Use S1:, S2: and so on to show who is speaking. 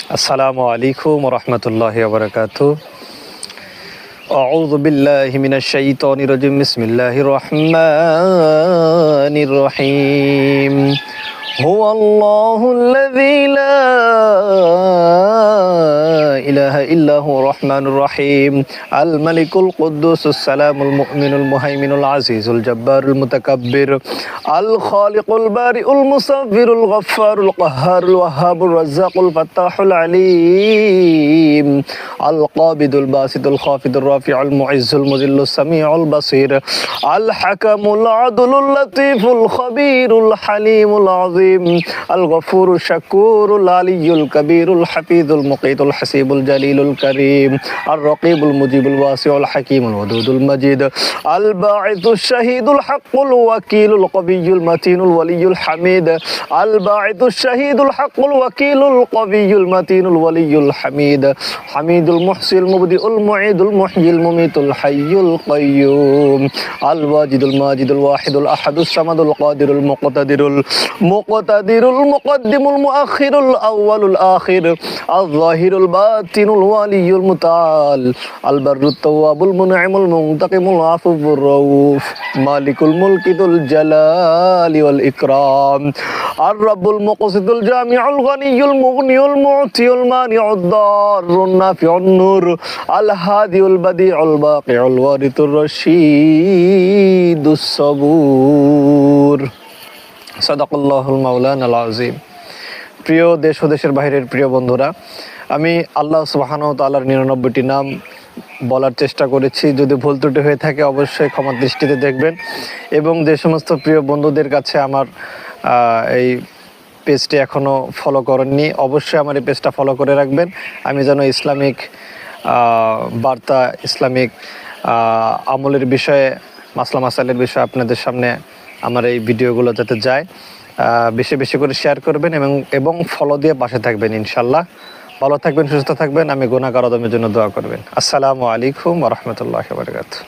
S1: আসসালামু আলাইকুম ওয়া রাহমাতুল্লাহি ওয়া বারাকাতুহু। আউযু বিল্লাহি মিনাশ শাইতানির রাজিম। বিসমিল্লাহির রহমানির রহিম। হুয়াল্লাহুল্লাযী লা ইলাহা ইল্লা হুয়ার রহমানুর রহিম। আল মালিকুল কুদ্দুসুস সালামুল মুমিনুল মুহাইমিনুল আজিজুল জব্বারুল মুতাকাব্বির। আল খালিকুল বারিউল মুসাব্বিরুল গফফারুল কাহ্হারুল ওয়াহ্হাবুর রাজ্জাকুল ফাত্তাহুল আলিম। আল কাবিদুল বাসিতুল খাফিদুর রাফিউল মুইজ্জুল মুযিল্লুস সামিউল বাসীর। আল হাকামুল আদলুল লাতীফুল খাবীরুল হালিমুল আযীম। আল গফুরুশ শাকুরুল আলিয়্যুল কাবীরুল হাফিজুল মুকীতুল হাসিবুল জালিলুল কারীম। আর রকিবুল মুজিবুল ওয়াসিউল হাকীমুল ওয়াদুদুল মাজিদ। আল বাঈতুশ শাহীদুল হাক্কুল ওয়াকিলুল কবিয়্যুল মাতিনুল ওয়ালিয়্যুল হামিদ। আল বাঈতুশ শাহীদুল হাক্কুল ওয়াকিলুল কবিয়্যুল মাতিনুল ওয়ালিয়্যুল হামিদ। হামিদুল মুহসিল মুবদিউল মুঈদুল মুহয়িল মুমীতুল হাইয়ুল কাইয়্যুম। আল ওয়াজিদুল মাজিদুল ওয়াহিদুল আহাদুস সামাদুল কাদিরুল মুকতাদিরুল মুকদ্দিমুল মুআখিরুল আউয়ালুল আখির। আল যাহিরুল বাতিনুল ওয়ালিয়্যুল মুতাআল। আল বাররুত তাওয়াবুল মুনঈমুল মুনতাকিমুল আফুবুর রাউফ। মালিকুল মুলকি যুল জালালি ওয়াল ইকরাম। আর রাব্বুল মুকসিতুল জামিউল গনিয়্যুল মুগনিয়ুল মু'তিয়ুল মানিউদ দারুন নাফিউন নূর। আল হাদিউল বাদিউল বাকিউল ওয়ারিতুর রশীদুস সাবুর। সাদাকাল্লাহুল মাওলানাল আযীম। প্রিয় দেশ ও দেশের বাইরের প্রিয় বন্ধুরা, আমি আল্লাহ সুবহানাহু ওয়া তাআলার ৯৯টি নাম বলার চেষ্টা করেছি। যদি ভুল ত্রুটি হয়ে থাকে অবশ্যই ক্ষমার দৃষ্টিতে দেখবেন। এবং যে সমস্ত প্রিয় বন্ধুদের কাছে আমার এই পেজটি এখনও ফলো করেননি, অবশ্যই আমার এই পেজটা ফলো করে রাখবেন। আমি যেন ইসলামিক বার্তা, ইসলামিক আমলের বিষয়ে, মাসলা মাসাইলের বিষয়ে আপনাদের সামনে আমার এই ভিডিওগুলো যাতে যায়, বেশি বেশি করে শেয়ার করবেন এবং ফলো দিয়ে পাশে থাকবেন ইনশাল্লাহ। ভালো থাকবেন, সুস্থ থাকবেন। আমি গুনাহগার আদমের জন্য দোয়া করবেন। আসসালামু আলাইকুম ওয়া রাহমাতুল্লাহি ওয়া বারাকাতুহু।